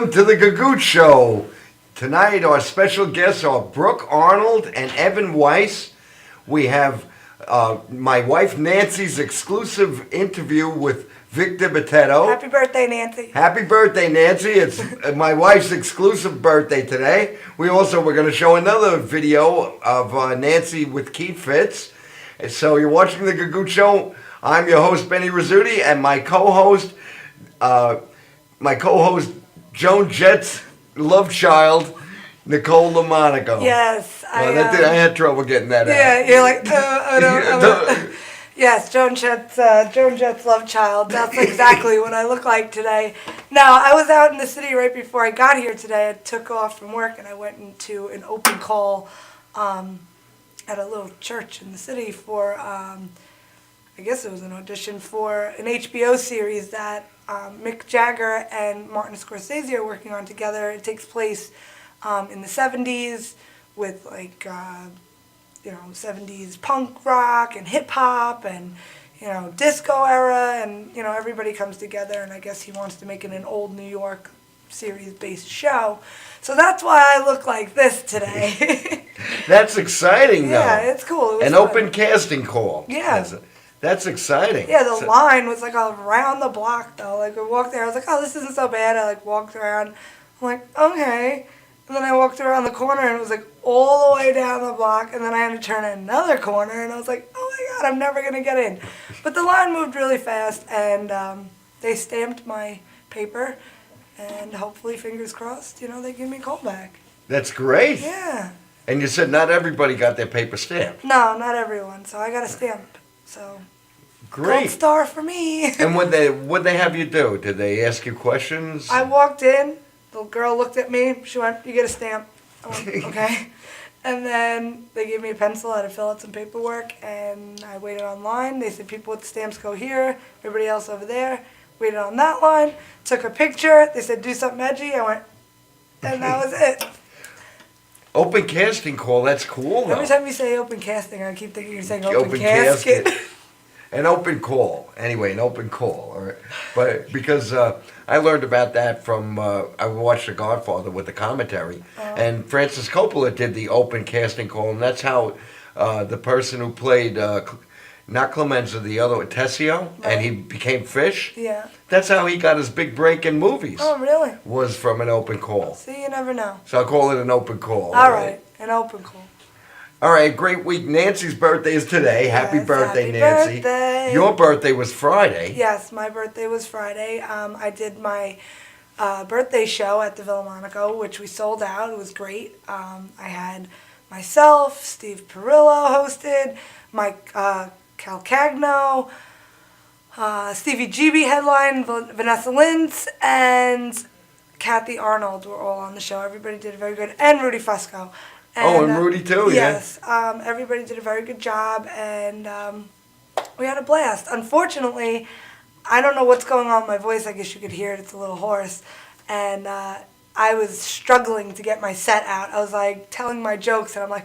Welcome to the Gagoot Show. Tonight our special guests are Brooke Arnold and Evan Weiss. We have my wife Nancy's exclusive interview with Victor Botetto. Happy birthday, Nancy. Happy birthday, Nancy. It's my wife's exclusive birthday today. We're going to show another video of Nancy with Keith Fitz. And so you're watching the Gagoot Show. I'm your host, Benny Rizzuti, and my co-host Joan Jett's love child, Nicole LaMonaco. Yes. I had trouble getting that out. Yeah, you're like, Yes, Joan Jett's love child. That's exactly what I look like today. Now, I was out in the city right before I got here today. I took off from work and I went into an open call at a little church in the city for, I guess it was an audition for an HBO series that Mick Jagger and Martin Scorsese are working on together. It takes place in the 70s with 70s punk rock and hip hop and, disco era, and, everybody comes together, and I guess he wants to make it an old New York series-based show. So that's why I look like this today. That's exciting, though. Yeah, it's cool. An open casting call. Yeah. That's exciting. Yeah, the line was around the block though. I walked there, I was like, oh, this isn't so bad. I walked around. I'm like, okay. And then I walked around the corner and it was all the way down the block, and then I had to turn another corner and I was like, oh my God, I'm never gonna get in. But the line moved really fast, and they stamped my paper, and hopefully, fingers crossed, they give me a call back. That's great. Yeah. And you said not everybody got their paper stamped. No, not everyone. So I got a stamp. So great. Gold star for me. And what'd they have you do? Did they ask you questions? I walked in. The girl looked at me. She went, "You get a stamp." I went, "Okay." And then they gave me a pencil. I had to fill out some paperwork, and I waited online. They said people with stamps go here. Everybody else over there. Waited on that line. Took a picture. They said do something edgy. I went, and that was it. Open casting call, that's cool, though. Every time you say open casting, I keep thinking you're saying open casket. An open call. Anyway, an open call. All right. But because I learned about that from, I watched The Godfather with the commentary, and Francis Coppola did the open casting call, and that's how the person who played, not Clemenza, the other, Tessio, and he became Fish. Yeah. That's how he got his big break in movies. Oh, really? Was from an open call. See, you never know. So I'll call it an open call. All right, an open call. All right, great week. Nancy's birthday is today. Happy birthday, Nancy. Birthday. Your birthday was Friday. Yes, my birthday was Friday. I did my birthday show at the Villa Monaco, which we sold out. It was great. I had myself, Steve Perillo hosted, Mike Calcagno, Stevie GB headline, Vanessa Lintz, and Kathy Arnold were all on the show. Everybody did very good, and Rudy Fusco. And Rudy too, yes, everybody did a very good job, and we had a blast. Unfortunately, I don't know what's going on with my voice. I guess you could hear it. It's a little hoarse. And I was struggling to get my set out. I was telling my jokes, and I'm like,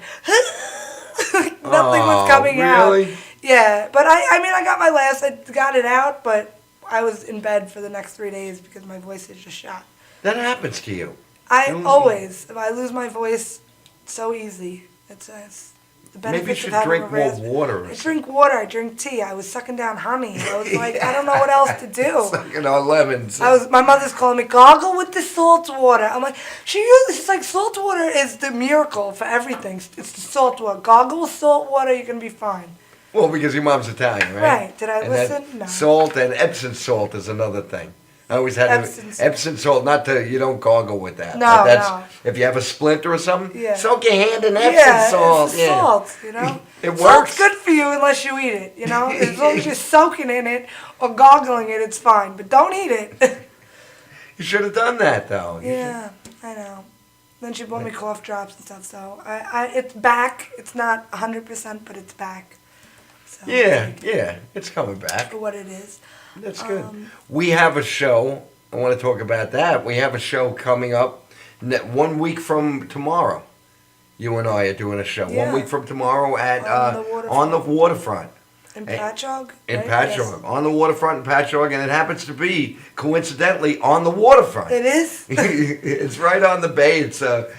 nothing was coming out. Yeah, but I got my laughs. I got it out, but I was in bed for the next 3 days because my voice is just shot. That happens to you. If I lose my voice so easy. It's the benefits. Maybe you should of drink more raspberry. water. I drink water. I drink tea. I was sucking down honey. I was like, I don't know what else to do. Sucking on lemons. My mother's calling me, gargle with the salt water. I'm like, she's like, salt water is the miracle for everything. It's the salt water. Gargle with salt water, you're going to be fine. Well, because your mom's Italian, right? Right. Did I listen? No. Salt and Epsom salt is another thing. I always had Epsom salt, you don't gargle with that. No, no. If you have a splinter or something, soak your hand in Epsom salt. It's salt, It works. Salt's good for you unless you eat it, As long as you're soaking in it or gargling it, it's fine. But don't eat it. You should have done that, though. Yeah, I know. Then she bought me cough drops and stuff, so it's back. It's not 100%, but it's back. So yeah, it's coming back. For what it is. That's good. We have a show. I want to talk about that. We have a show coming up 1 week from tomorrow. You and I are doing a show 1 week from tomorrow at on the waterfront. In Patchogue? In right? Patchogue, on the waterfront in Patchogue, and it happens to be, coincidentally, on the waterfront. It is? It's right on the bay. It's a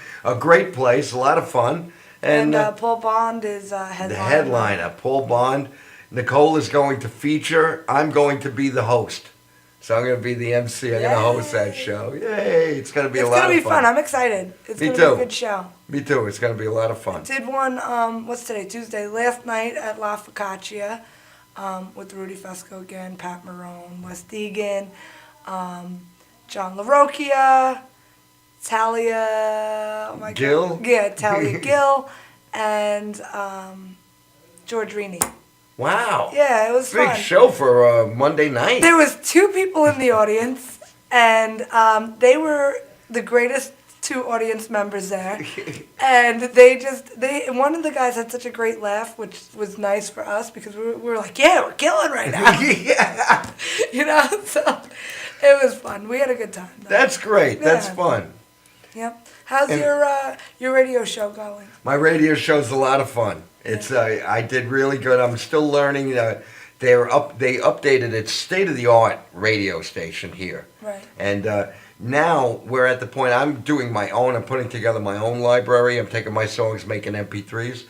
great place, a lot of fun. And Paul Bond is headliner. The headliner, Paul Bond. Nicole is going to feature. I'm going to be the host. So I'm going to be the MC. I'm going to host that show. Yay! It's going to be a lot of fun. It's going to be fun. I'm excited. It's Me going to too. be a good show. Me too. It's going to be a lot of fun. Did one, what's today? Tuesday. Last night at La Focaccia with Rudy Fesco again, Pat Marone, Wes Deegan, John LaRocchia, Talia, oh my Gill? God. Yeah, Talia Gill, and George Rini. Wow. Yeah, it was Big fun. show for Monday night. There was 2 people in the audience, and they were the greatest 2 audience members there. And one of the guys had such a great laugh, which was nice for us because we were like, yeah, we're killing right now. Yeah. You know, so it was fun. We had a good time. Though. That's great. That's Yeah. fun. Yep. How's your radio show going? My radio show's a lot of fun. It's I did really good. I'm still learning. They updated its state of the art radio station here. Right. And now we're at the point I'm doing my own. I'm putting together my own library. I'm taking my songs, making MP3s.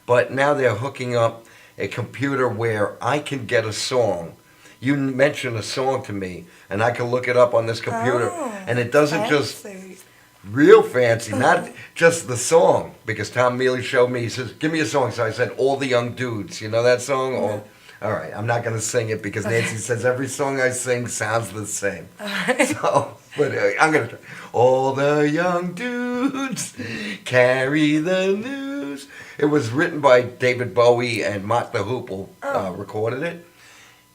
But now they're hooking up a computer where I can get a song. You mention a song to me, and I can look it up on this computer, and it doesn't just real fancy, not just the song, because Tom Mealy showed me, he says, give me a song. So I said, All the Young Dudes. You know that song? All right, I'm not going to sing it because Nancy says every song I sing sounds the same. So, but I'm going to try. All the young dudes carry the news. It was written by David Bowie, and Mott the Hoople recorded it.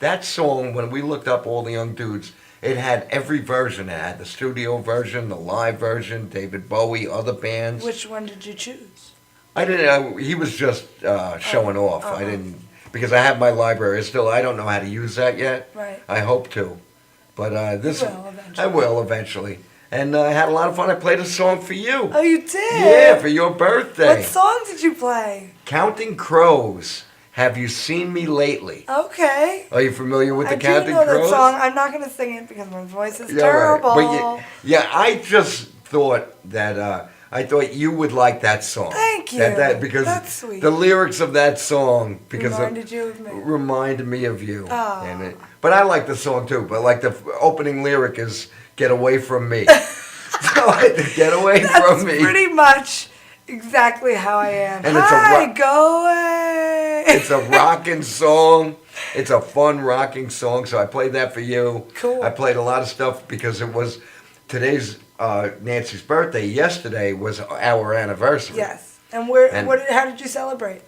That song, when we looked up All the Young Dudes, it had every version. It had the studio version, the live version, David Bowie, other bands. Which one did you choose? I didn't. He was just showing off. I didn't, because I have my library. I don't know how to use that yet. Right. I hope to, but this You will eventually. I will eventually. And I had a lot of fun. I played a song for you. Oh, you did? Yeah, for your birthday. What song did you play? Counting Crows. Have you seen me lately? Okay. Are you familiar with the I Counting do know Crows? that song. I'm not going to sing it because my voice is Yeah, right. terrible. But I just thought that I thought you would like that song. Thank you. Because That's sweet. the lyrics of that song Reminded you of me. reminded me of you. Aw. And but I like the song too. But like the opening lyric is "Get away from me." So I had to get away from me. That's pretty much exactly how I am. And it's a Hi, rock- go away. It's a rocking song. It's a fun rocking song. So I played that for you. Cool. I played a lot of stuff because it was today's Nancy's birthday. Yesterday was our anniversary. Yes. And how did you celebrate?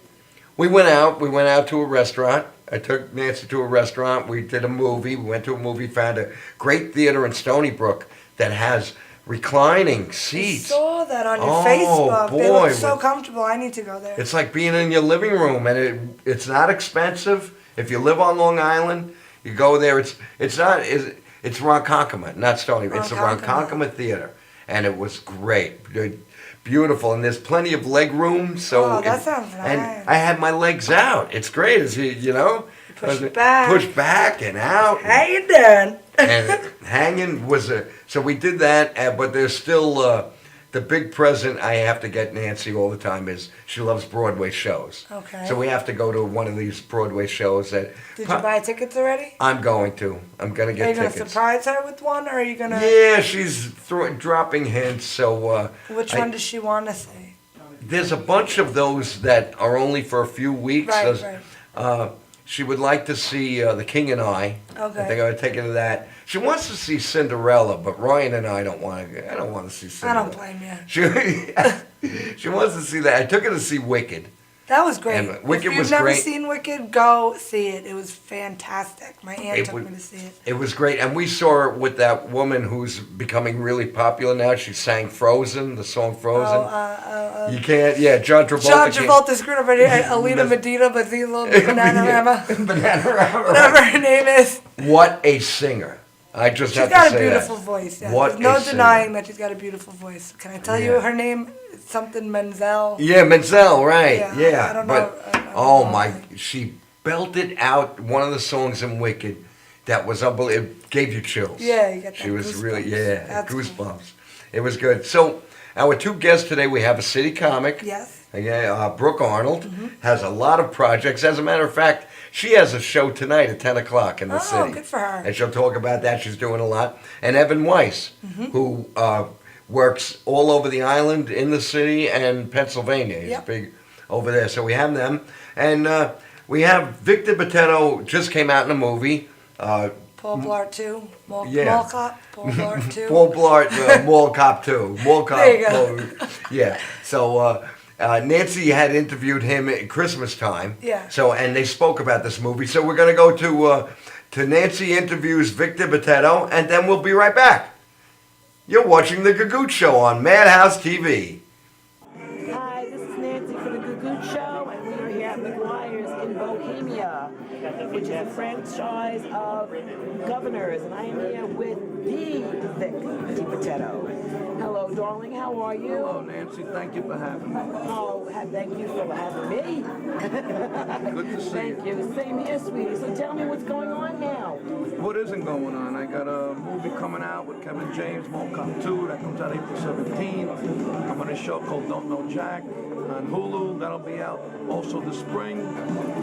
We went out. We went out to a restaurant. I took Nancy to a restaurant. We did a movie. We went to a movie. Found a great theater in Stony Brook that has reclining seats. I saw that on your Oh, Facebook. They boy, look so with- comfortable. I need to go there. It's like being in your living room, and it's not expensive. If you live on Long Island, you go there. It's Ronkonkoma, not Stony. It's the Ronkonkoma Theater, and it was great, beautiful, and there's plenty of leg room. So that sounds nice. And I had my legs out. It's great, you know. Push back. Push back and out. How you doing? And hanging was so we did that, but there's still the big present I have to get Nancy all the time is she loves Broadway shows. Okay. So we have to go to one of these Broadway shows that. Did you buy tickets already? I'm going to. I'm gonna Are get you going to tickets. surprise her with one, or are you going to... Yeah, she's dropping hints. So. Which one does she want to see? There's a bunch of those that are only for a few weeks. Right, right. She would like to see The King and I. Okay. I think I would take her to that. She wants to see Cinderella, but Ryan and I don't want to. I don't want to see I Cinderella. don't blame you. She wants to see that. I took her to see Wicked. That was great. And Wicked if you've was never great. seen Wicked, go see it. It was fantastic. My aunt took me to see it. It was great, and we saw it with that woman who's becoming really popular now. She sang Frozen, the song Frozen. You can't, John Travolta. John Travolta screwed up Alina Medina, Bananarama, Bananarama. whatever her name is. What a singer! I just She's have to got say a beautiful that. voice. Yeah. What There's no a singer. denying that she's got a beautiful voice. Can I tell you her name? Something Menzel. Yeah, Menzel, right? Yeah, Yeah, I don't but know. I don't oh know. my, she belted out one of the songs in Wicked that was unbelievable. It gave you chills. Yeah, you got that She was goosebumps. really, That's goosebumps. cool. It was good. So, our two guests today, we have a city comic. Yes. Okay, Brooke Arnold has a lot of projects. As a matter of fact, she has a show tonight at 10 o'clock in the city. Oh, good for her. And she'll talk about that. She's doing a lot. And Evan Weiss, who works all over the island, in the city, and Pennsylvania. He's Yep. big over there. So we have them. And we have Victor Botetto, just came out in a movie. Paul Blart 2. Yeah. Mall Cop. Paul Blart 2. Paul Blart, Mall Cop 2. Mall Cop. There you go. Yeah. So Nancy had interviewed him at Christmas time. Yeah. So and they spoke about this movie. So we're gonna go to Nancy interviews Victor Botetto, and then we'll be right back. You're watching the Gagoot Show on Madhouse TV. Hi, this is Nancy for the Gagoot Show, and we are here at McGuire's in Bohemia, which is a franchise of governors, and I am here with the Vic DiPotetto. Hello, darling. How are you? Hello, Nancy. Thank you for having me. Oh, thank you for having me. Good to see Thank you. Same here, sweetie. So tell me what's going on now. What isn't going on? I got a movie coming out with Kevin James, Mall Cop 2. That comes out April 17th. I'm on a show called Don't Know Jack on Hulu. That'll be out also this spring.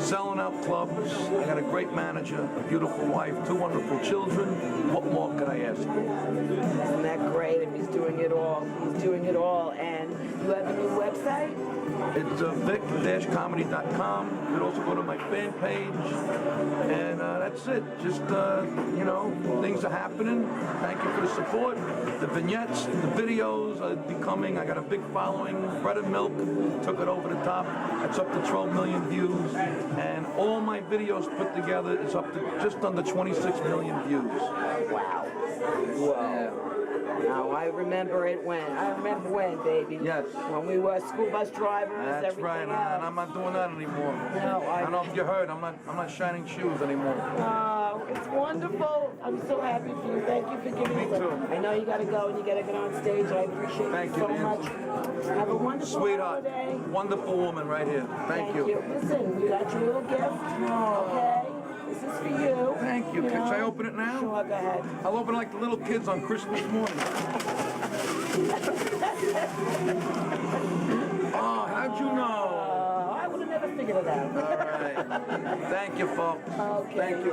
Selling out clubs. I got a great manager, a beautiful wife, two wonderful children. What more could I ask for? Isn't that great? And he's doing it all. He's doing it all. And you have a new website? It's vic-comedy.com. You can also go to my fan page. And that's it. Just, things are happening. Thank you for the support. The vignettes, the videos are becoming, I got a big following. Bread and Milk took it over the top. It's up to 12 million views. And all my videos put together is up to just under 26 million views. Wow. Whoa. Now I remember when, baby. Yes. When we were school bus drivers, That's everything right, else. man. I'm not doing that anymore. No, I don't know if you heard. I'm not shining shoes anymore. Oh, it's wonderful. I'm so happy for you. Thank you for giving Me me. too. I know you gotta go and you gotta get on stage. I appreciate Thank you you, so Nancy. much. Have a wonderful Sweetheart, holiday. wonderful woman right here. Thank you. Listen, you got your little gift. Okay. This is for you. Thank you. know. Should I open it now? Sure, go ahead. I'll open it like the little kids on Christmas morning. Oh, how'd you know? I would have never figured it out. All right. Thank you, folks. Okay. Thank you.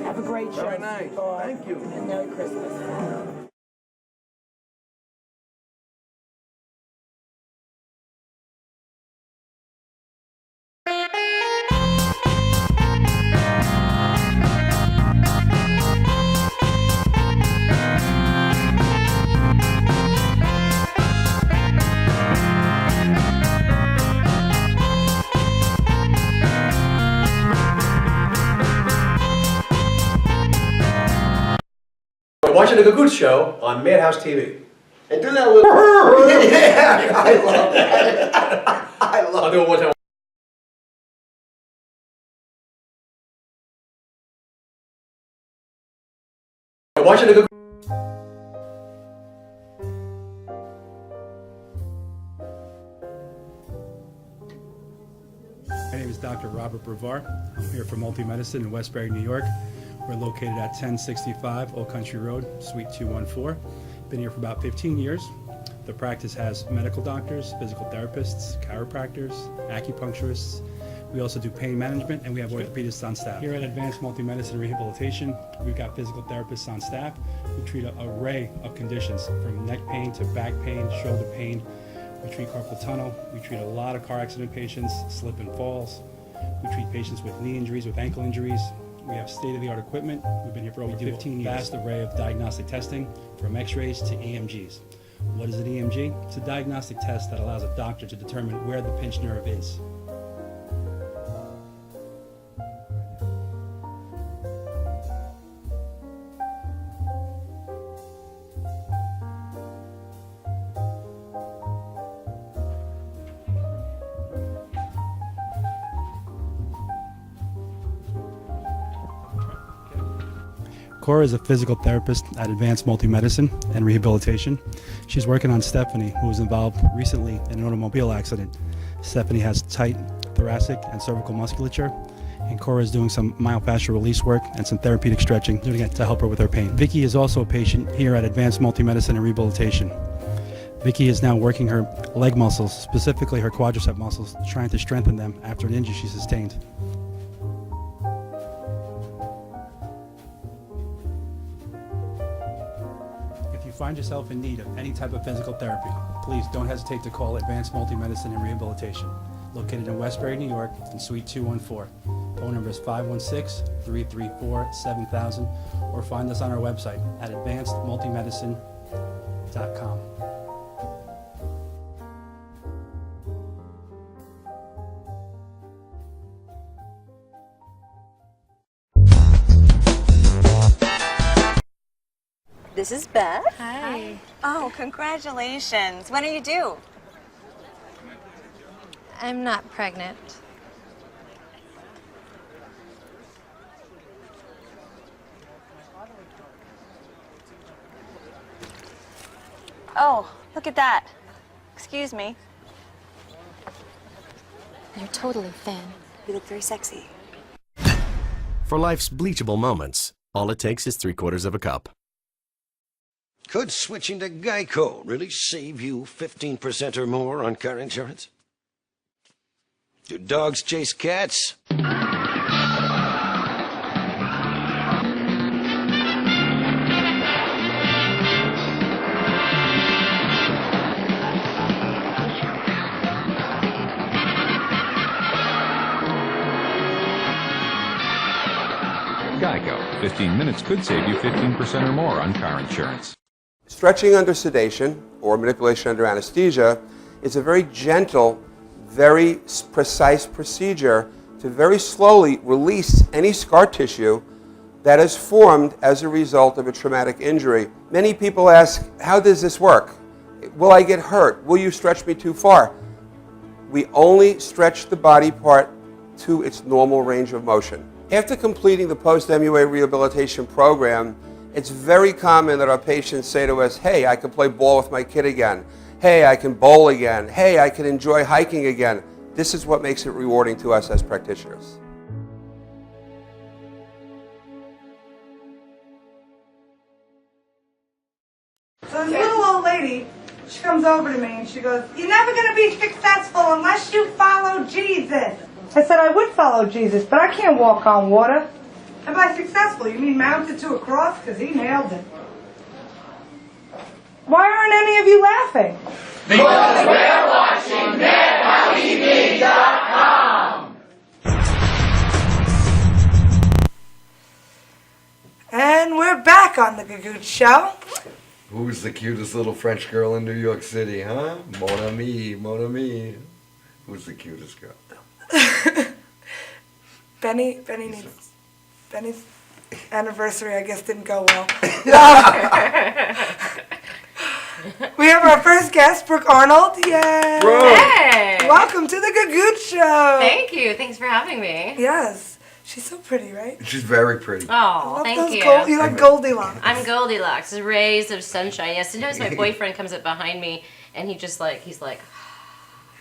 Have a great show. Very nice. sweetheart. Thank you. And Merry Christmas. Watching the Gagoot Show on Madhouse TV. And do that little. Yeah, I love that. I love I'll do it one time. Watching the Gagoot. My name is Dr. Robert Brevard. I'm here for Multi-Medicine in Westbury, New York. We're located at 1065 Old Country Road, Suite 214. Been here for about 15 years. The practice has medical doctors, physical therapists, chiropractors, acupuncturists. We also do pain management, and we have orthopedists on staff. Here at Advanced Multi-Medicine Rehabilitation, we've got physical therapists on staff who treat an array of conditions, from neck pain to back pain, shoulder pain. We treat carpal tunnel. We treat a lot of car accident patients, slip and falls. We treat patients with knee injuries, with ankle injuries. We have state-of-the-art equipment. We've been here for over 15 years. Vast array of diagnostic testing, from x-rays to EMGs. What is an EMG? It's a diagnostic test that allows a doctor to determine where the pinched nerve is. Cora is a physical therapist at Advanced Multi-Medicine and Rehabilitation. She's working on Stephanie, who was involved recently in an automobile accident. Stephanie has tight thoracic and cervical musculature, and Cora is doing some myofascial release work and some therapeutic stretching to help her with her pain. Vicky is also a patient here at Advanced Multi-Medicine and Rehabilitation. Vicky is now working her leg muscles, specifically her quadricep muscles, trying to strengthen them after an injury she sustained. If you find yourself in need of any type of physical therapy, please don't hesitate to call Advanced Multi-Medicine and Rehabilitation, located in Westbury, New York, in Suite 214. Phone number is 516-334-7000, or find us on our website at advancedmultimedicine.com. This is Beth. Hi. Oh, congratulations. When are you due? I'm not pregnant. Oh, look at that. Excuse me. You're totally thin. You look very sexy. For life's bleachable moments, all it takes is 3/4 of a cup. Could switching to Geico really save you 15% or more on car insurance? Do dogs chase cats? Geico. 15 minutes could save you 15% or more on car insurance. Stretching under sedation or manipulation under anesthesia is a very gentle, very precise procedure to very slowly release any scar tissue that is formed as a result of a traumatic injury. Many people ask, how does this work? Will I get hurt? Will you stretch me too far? We only stretch the body part to its normal range of motion. After completing the post-MUA rehabilitation program, it's very common that our patients say to us, hey, I can play ball with my kid again. Hey, I can bowl again. Hey, I can enjoy hiking again. This is what makes it rewarding to us as practitioners. So this little old lady, she comes over to me and she goes, you're never going to be successful unless you follow Jesus. I said, I would follow Jesus, but I can't walk on water. And by successful, you mean mounted to a cross? Because he nailed it. Why aren't any of you laughing? Because we're watching MadHouseTV.com. And we're back on the Gagoot Show. Who's the cutest little French girl in New York City, huh? Mon ami, mon ami. Who's the cutest girl? Benny's anniversary, I guess, didn't go well. We have our first guest, Brooke Arnold. Yay! Hey! Welcome to the Gagoot Show. Thank you. Thanks for having me. Yes. She's so pretty, right? She's very pretty. Oh, thank you. You like Goldilocks. I'm Goldilocks, rays of sunshine. Yeah, sometimes my boyfriend comes up behind me and he's like,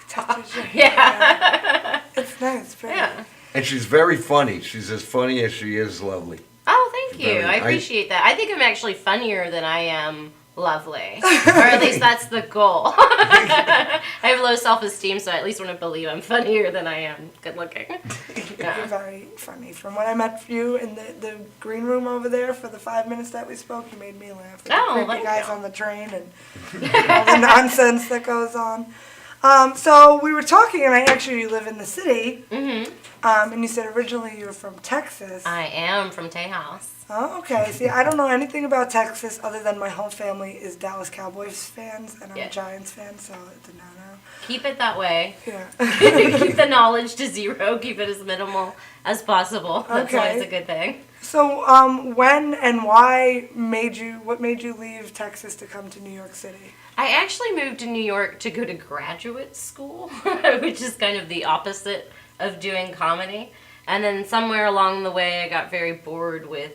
Touches your yeah. hair. It's nice, pretty. Yeah. And she's very funny. She's as funny as she is lovely. Oh, thank you. Very- I appreciate that. I think I'm actually funnier than I am lovely. Or at least that's the goal. I have low self-esteem, so I at least want to believe I'm funnier than I am good looking. Yeah. You're very funny. From when I met you in the green room over there for the 5 minutes that we spoke, you made me laugh. With Oh, the creepy thank guys you. on the train and all the nonsense that goes on. So we were talking, and you live in the city. Mm-hmm. And you said originally you were from Texas. I am from Tejas. Oh, okay. See, I don't know anything about Texas other than my whole family is Dallas Cowboys fans, and I'm a Giants fan, so I did not know. Keep it that way. Yeah. Keep the knowledge to zero. Keep it as minimal as possible. That's always a good thing. So, when and why what made you leave Texas to come to New York City? I actually moved to New York to go to graduate school, which is kind of the opposite of doing comedy. And then somewhere along the way, I got very bored with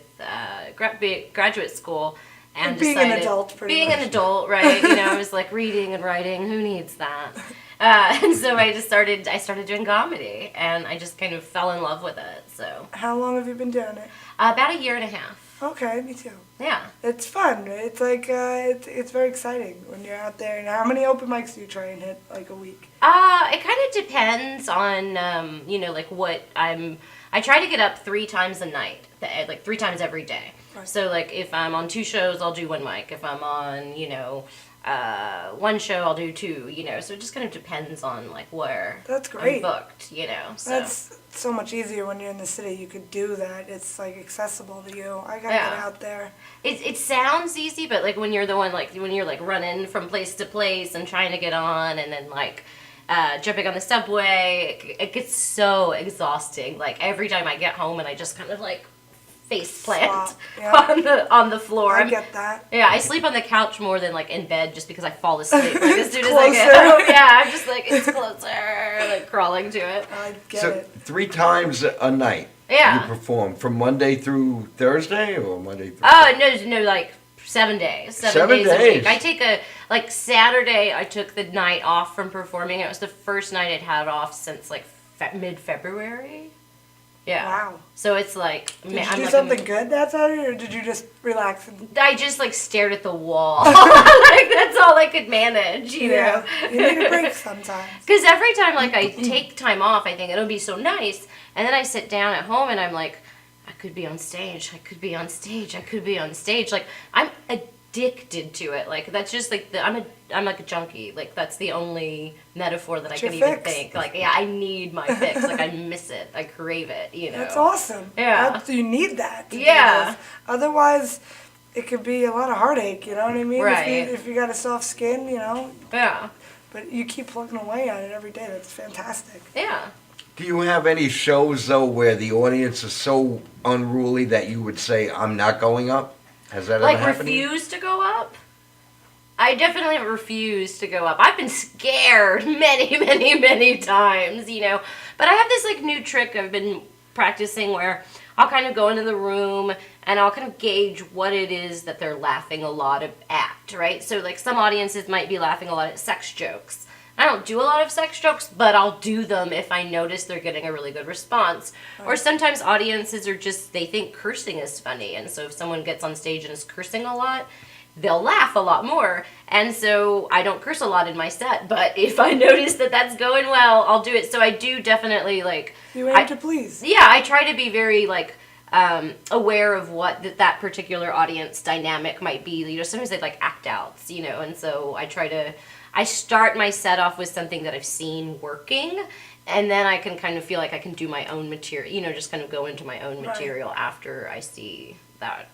graduate school and being decided an adult, pretty being much. an adult, right? I was like reading and writing. Who needs that? And so I started doing comedy, and I just kind of fell in love with it. So How long have you been doing it? about a year and a half. Okay, me too. Yeah. It's fun. It's like it's very exciting when you're out there. And how many open mics do you try and hit like a week? It kind of depends on like what I try to get up 3 times a night, like 3 times every day. Right. So like if I'm on 2 shows, I'll do 1 mic. If I'm on 1 show, I'll do 2. So it just kind of depends on like where That's great. I'm booked. So. That's so much easier when you're in the city. You could do that. It's like accessible to you. I gotta get out there. It sounds easy, but like when you're the one when you're like running from place to place and trying to get on, and then like jumping on the subway, it gets so exhausting. Like every time I get home and I just kind of like face plant on the floor. I get that. Yeah, I sleep on the couch more than like in bed just because I fall asleep. Like as soon as I get home, I'm just like it's closer, like crawling to it. I get So it. 3 times a night. Yeah. You perform from Monday through Thursday or Monday through. Oh no, like 7 days. 7 days a days. week. I take Saturday. I took the night off from performing. It was the first night I'd had off since like mid-February. Yeah. Wow. So it's like, Did you do something good that Saturday, or did you just relax? I just like stared at the wall. Like that's all I could manage, you know. You need a break sometimes. Because every time like I take time off, I think it'll be so nice, and then I sit down at home and I'm like, I could be on stage. I could be on stage. I could be on stage. Like I'm addicted to it. Like that's just like I'm like a junkie. Like that's the only metaphor that I can even think. Like I need my fix. Like I miss it. I crave it. That's awesome. Yeah. You need that. Yeah. Otherwise, it could be a lot of heartache. You know what I mean? Right. If you got a soft skin, Yeah. But you keep plugging away at it every day. That's fantastic. Yeah. Do you have any shows though where the audience is so unruly that you would say I'm not going up? Has that Like ever happened? refuse to go up? I definitely have refused to go up. I've been scared many, many, many times, But I have this like new trick I've been practicing where I'll kind of go into the room and I'll kind of gauge what it is that they're laughing a lot at, right? So like some audiences might be laughing a lot at sex jokes. I don't do a lot of sex jokes, but I'll do them if I notice they're getting a really good response. Or sometimes audiences are just, they think cursing is funny. And so if someone gets on stage and is cursing a lot, they'll laugh a lot more. And so I don't curse a lot in my set, but if I notice that that's going well, I'll do it. So I do definitely like... You aim to please. Yeah, I try to be very like... aware of what that particular audience dynamic might be. Sometimes they like act outs, and so I start my set off with something that I've seen working, and then I can kind of feel like I can do my own material, just kind of go into my own material after I see that,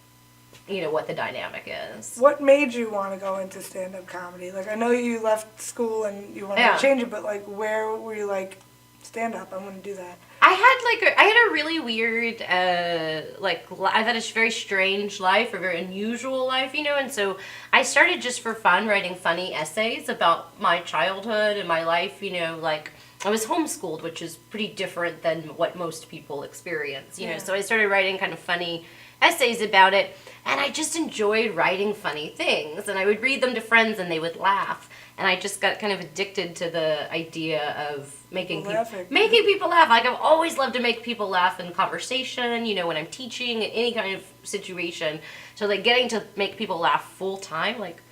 what the dynamic is. What made you want to go into stand-up comedy? Like, I know you left school and you wanted to change it, but like, where were you like, stand-up, I'm going to do that? I had a really weird, I've had a very strange life, a very unusual life, and so I started just for fun writing funny essays about my childhood and my life, like I was homeschooled, which is pretty different than what most people experience, so I started writing kind of funny essays about it, and I just enjoyed writing funny things, and I would read them to friends and they would laugh. And I just got kind of addicted to the idea of making people laugh. Like, I've always loved to make people laugh in conversation, when I'm teaching, in any kind of situation. So, like, getting to make people laugh full time, like,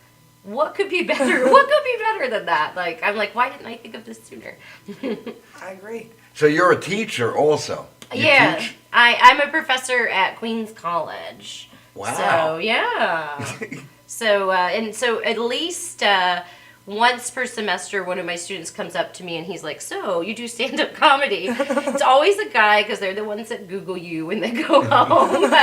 what could be better? What could be better than that? Like, I'm like, why didn't I think of this sooner? I agree. So you're a teacher also? You teach? I'm a professor at Queens College. Wow. So, yeah. So at least... once per semester, one of my students comes up to me and he's like, so, you do stand-up comedy? It's always a guy, because they're the ones that Google you when they go home. And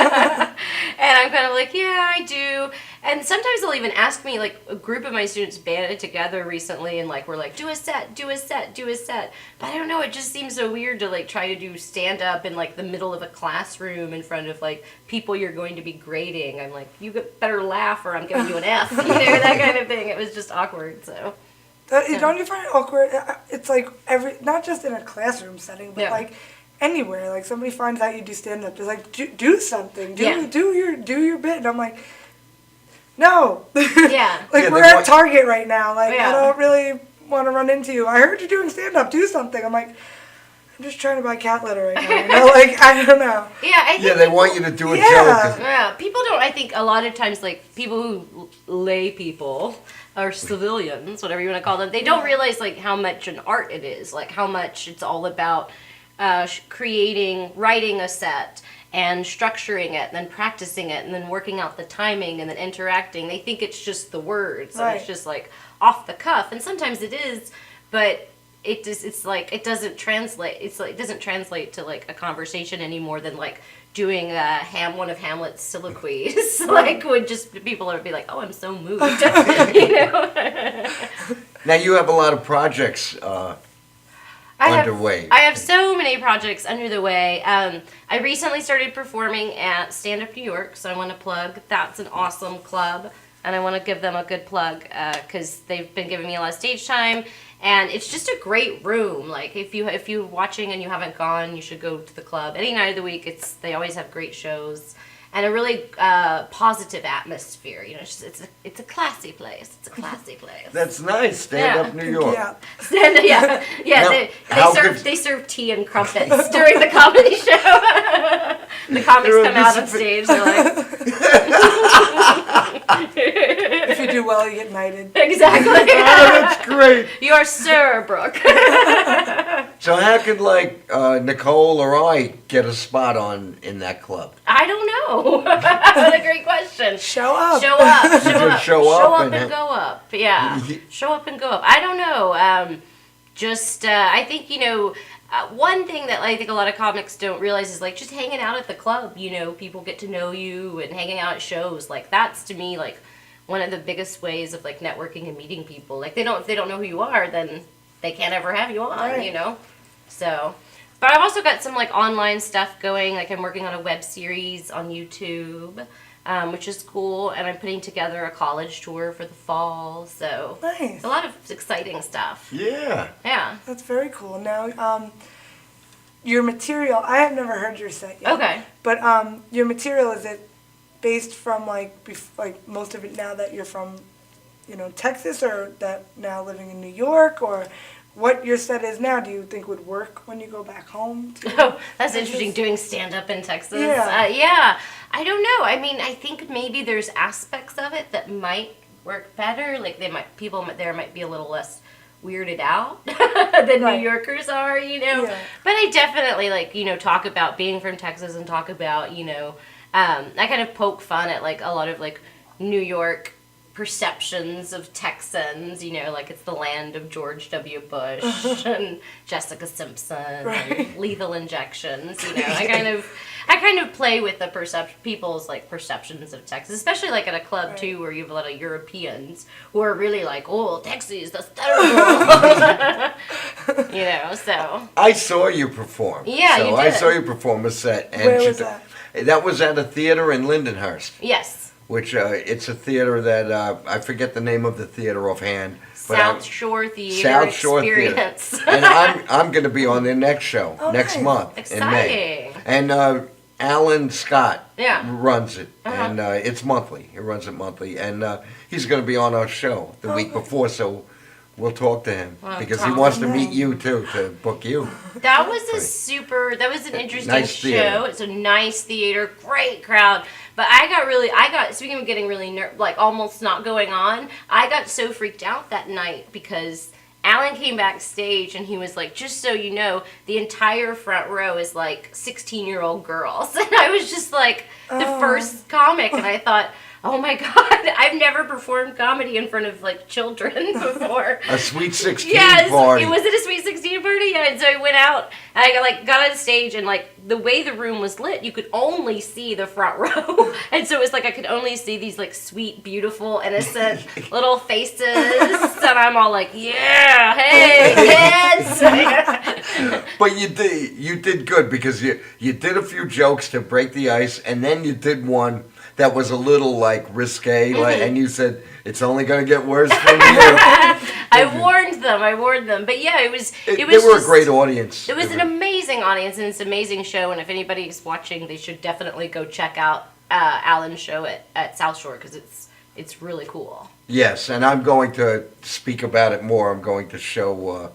I'm kind of like, yeah, I do. And sometimes they'll even ask me, like, a group of my students banded together recently and, like, we're like, do a set, do a set, do a set. But I don't know, it just seems so weird to, like, try to do stand-up in, like, the middle of a classroom in front of, like, people you're going to be grading. I'm like, you better laugh or I'm giving you an F, that kind of thing. It was just awkward, so. Don't you find it awkward? It's like not just in a classroom setting, but like anywhere. Like somebody finds out you do stand up, it's like do something, do your bit, and I'm like, no. Yeah. Like we're at Target right now. Like I don't really want to run into you. I heard you're doing stand-up. Do something. I'm like, I'm just trying to buy cat litter right now. You know, like, I don't know. Yeah, I think they want you to do a joke. Yeah, people don't. I think a lot of times, like people who lay people or civilians, whatever you want to call them, they don't realize like how much an art it is. Like how much it's all about creating, writing a set, and structuring it, and then practicing it, and then working out the timing, and then interacting. They think it's just the words, and it's just like off the cuff, and sometimes it is, but it's like it doesn't translate. It's like it doesn't translate to like a conversation any more than like doing one of Hamlet's soliloquies. Like would just people would be like, oh, I'm so moved, you know. Now you have a lot of projects underway. I have so many projects under the way. I recently started performing at Stand Up New York, so I want to plug. That's an awesome club, and I want to give them a good plug because they've been giving me a lot of stage time, and it's just a great room. Like if you're watching and you haven't gone, you should go to the club any night of the week. They always have great shows. And a really positive atmosphere, you know. It's a classy place. It's a classy place. That's nice. Stand Up New York. Yeah. Now, they serve tea and crumpets during the comedy show. The comics come out on stage. They're like, if you do well, you get knighted. Exactly. Oh, that's great. You are Sir Brooke. So how could like Nicole or I get a spot in that club? I don't know. What a great question. Show up. Show up. Just show up and go up. Yeah. Show up and go up. I don't know. I think, you know, one thing that I think a lot of comics don't realize is like just hanging out at the club. You know, people get to know you and hanging out at shows. Like that's to me like one of the biggest ways of like networking and meeting people. Like if they don't know who you are, then they can't ever have you on. Right. You know. So. But I've also got some like online stuff going. Like I'm working on a web series on YouTube, which is cool, and I'm putting together a college tour for the fall. So nice. A lot of exciting stuff. Yeah. Yeah. That's very cool. Now, your material, I have never heard your set yet. Okay. But your material, is it based from like most of it now that you're from, you know, Texas, or that now living in New York, or what your set is now, do you think would work when you go back home? Oh, that's interesting, doing stand-up in Texas. Yeah. Yeah. I don't know. I mean, I think maybe there's aspects of it that might work better. Like people there might be a little less weirded out than New Yorkers are, you know. Yeah. But I definitely like, you know, talk about being from Texas and talk about, you know, I kind of poke fun at like a lot of like New York perceptions of Texans, you know, like it's the land of George W. Bush and Jessica Simpson and lethal injections, you know. I kind of play with the people's like perceptions of Texas, especially like at a club too where you have a lot of Europeans who are really like, oh, Texas, that's terrible. You know, so I saw you perform. Yeah, you did. I saw you perform a set. And where was that? That was at a theater in Lindenhurst. Yes. Which it's a theater that I forget the name of the theater offhand. South Shore Theater Experience. And I'm going to be on their next show next month in May. And Alan Scott runs it, and it's monthly. He runs it monthly, and he's going to be on our show the week before. So we'll talk to him because he wants to meet you too, to book you. That was that was an interesting show. It's a nice theater, great crowd. But speaking of getting really like almost not going on, I got so freaked out that night because Alan came backstage and he was like, just so you know, the entire front row is like 16-year-old girls. And I was just like the first comic, and I thought, oh my God, I've never performed comedy in front of like children before. A Sweet 16 party. Was it a Sweet 16 party? Yeah, and so I went out and I got on stage, and like the way the room was lit, you could only see the front row. And so it was like I could only see these like sweet, beautiful, innocent little faces. And I'm all like, yeah, hey, kids. But you did good because you did a few jokes to break the ice, and then you did one that was a little like risque, and you said it's only going to get worse from here. I warned them. But yeah, it was. They were a great audience. It was an amazing audience, and it's an amazing show. And if anybody's watching, they should definitely go check out Alan's show at South Shore because it's it's really cool. Yes, and I'm going to speak about it more. I'm going to show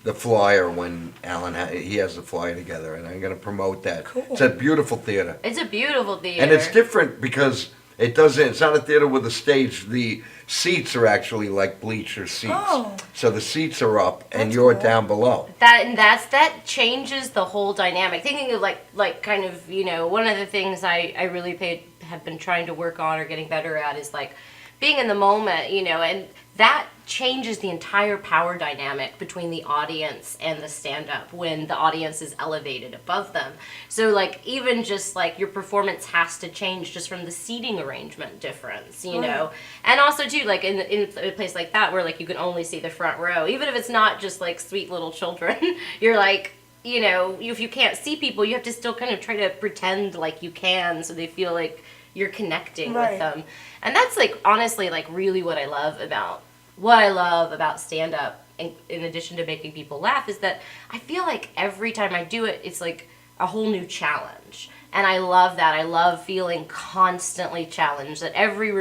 the flyer when Alan he has the flyer together, and I'm going to promote that. Cool. It's a beautiful theater. It's a beautiful theater. And it's different because it's not a theater with a stage. The seats are actually like bleacher seats. Oh. So the seats are up and That's you're cool. down below. That changes the whole dynamic. Thinking of like kind of, one of the things I really have been trying to work on or getting better at is like being in the moment, and that changes the entire power dynamic between the audience and the stand-up when the audience is elevated above them. So like even just like your performance has to change just from the seating arrangement difference, know. And also too, like in a place like that where like you can only see the front row, even if it's not just like sweet little children, you're like, if you can't see people, you have to still kind of try to pretend like you can so they feel like you're connecting with them. And that's like honestly like really what I love about stand-up, in addition to making people laugh, is that I feel like every time I do it, it's like a whole new challenge. And I love that. I love feeling constantly challenged, that every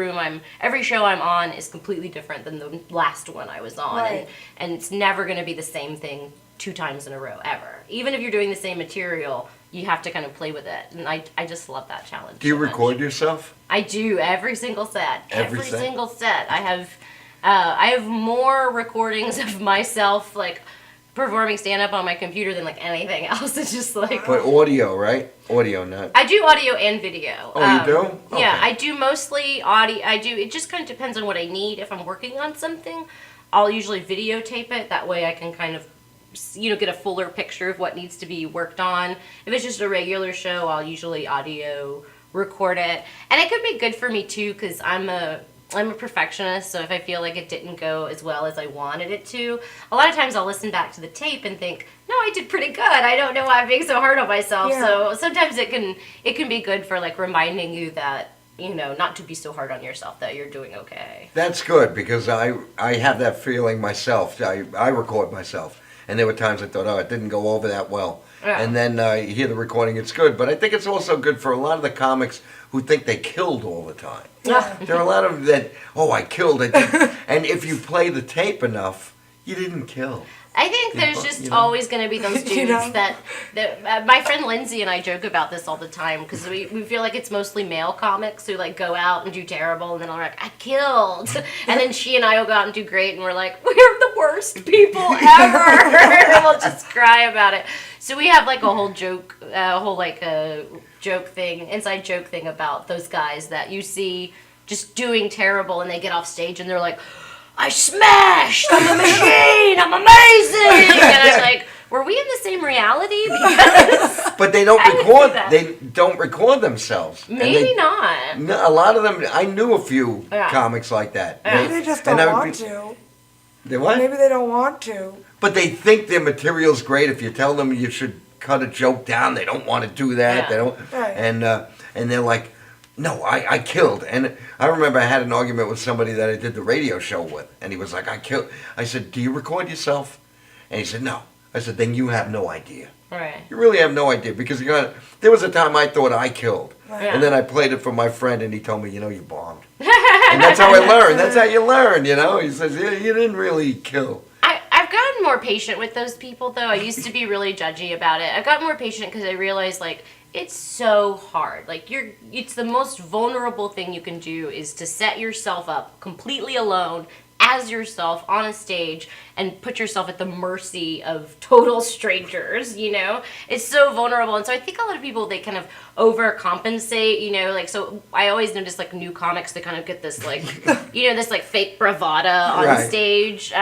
show I'm on is completely different than the last one I was on. Right. And it's never going to be the same thing 2 times in a row, ever. Even if you're doing the same material, you have to kind of play with it. And I just love that challenge. Do you so much. record yourself? I do, every single set. Every set? Single set. I have more recordings of myself like performing stand-up on my computer than like anything else. It's just like... But audio, right? Audio, not... I do audio and video. Oh, you do? Okay. Yeah, I do mostly audio. It just kind of depends on what I need. If I'm working on something, I'll usually videotape it. That way I can kind of, get a fuller picture of what needs to be worked on. If it's just a regular show, I'll usually audio record it. And it could be good for me too, because I'm a perfectionist, so if I feel like it didn't go as well as I wanted it to, a lot of times I'll listen back to the tape and think, no, I did pretty good. I don't know why I'm being so hard on myself. Yeah. So sometimes it can be good for like reminding you that, not to be so hard on yourself, that you're doing okay. That's good, because I have that feeling myself. I record myself, and there were times I thought, oh, it didn't go over that well. Yeah. And then you hear the recording, it's good. But I think it's also good for a lot of the comics who think they killed all the time. Yeah. There are a lot of them that, I killed it. And if you play the tape enough, you didn't kill. I think there's just always going to be those dudes that my friend Lindsay and I joke about this all the time, because we feel like it's mostly male comics who like go out and do terrible, and then I'm like, I killed, and then she and I will go out and do great, and we're like, we're the worst people ever, and we'll just cry about it. So we have like a whole joke, inside joke thing about those guys that you see just doing terrible, and they get off stage and they're like, I smashed! I'm a machine! I'm amazing! And I'm like, were we in the same reality? Because but they don't record. They don't record themselves. Maybe not. No, a lot of them. I knew a few comics like that. Maybe they just don't want to. They what? Maybe they don't want to. But they think their material's great. If you tell them you should cut a joke down, they don't want to do that. Yeah. They don't. Right. And they're like, no, I killed. And I remember I had an argument with somebody that I did the radio show with, and he was like, I killed. I said, do you record yourself? And he said, no. I said, then you have no idea. Right. You really have no idea, because there was a time I thought I killed. Right. Yeah. And then I played it for my friend, and he told me, you bombed. And that's how I learned. That's how you learn, He says, yeah, you didn't really kill. I've gotten more patient with those people, though. I used to be really judgy about it. I've gotten more patient because I realized, like, it's so hard. Like, it's the most vulnerable thing you can do is to set yourself up completely alone as yourself on a stage and put yourself at the mercy of total strangers, It's so vulnerable. And so I think a lot of people, they kind of overcompensate, so I always notice, like, new comics, they kind of get this, like, this, like, fake bravado on stage.